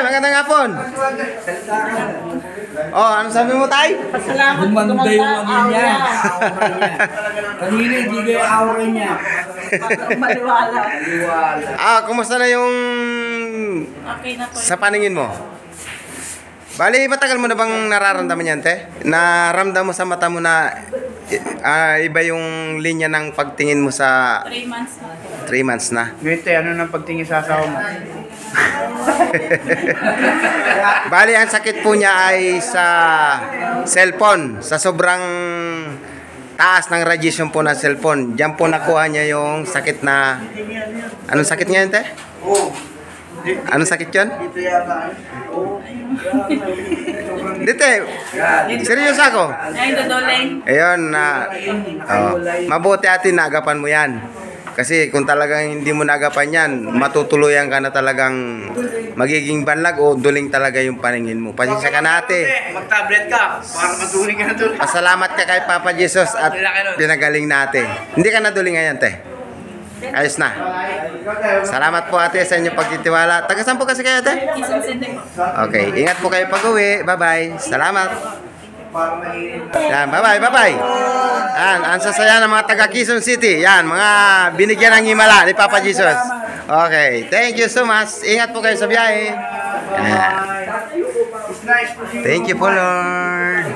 Magandang hapon. Oh, ano sabi mo, tay? Gumanda yung ano niya. Kanina, hindi ko yung aura niya. Maliwala. Kumusta na yung Okay na po. sa paningin mo? Bali, matagal mo na bang nararamdaman yan, te? Naramdam mo sa mata mo na iba yung linya ng pagtingin mo sa 3 months na. 3 months na. Gete, ano nang pagtingin sa asawa mo? Bali, ang sakit po niya ay sa cellphone. Sa sobrang taas ng radiation po ng cellphone. Diyan po nakuha niya yung sakit na... Anong sakit niya yun, te? Anong sakit yun? Dito seryoso ako. Ay, dodoleng. Ayun, mabuti atin naagapan mo yan. Kasi kung talagang hindi mo naagapan yan, matutuluyan ka na talagang magiging banlag o duling talaga yung paningin mo. Pasensya ka na, ate. Mag-tablet ka, para maduling ka na doon. Pasalamat ka kay Papa Jesus at pinagaling natin. Hindi ka naduling ngayon, te. Ayos na. Salamat po, ate, sa inyong pagtitiwala. Taga saan po kasi kayo, ate? Quezon City po. Okay, ingat po kayo pag-uwi. Bye-bye. Salamat. Yan, bye-bye. Yan, ang sasaya ng mga taga Quezon City. Yan, mga binigyan ng himala ni Papa Jesus. Okay, thank you so much. Ingat po kayo sa biyahe. Yan. Thank you po, Lord.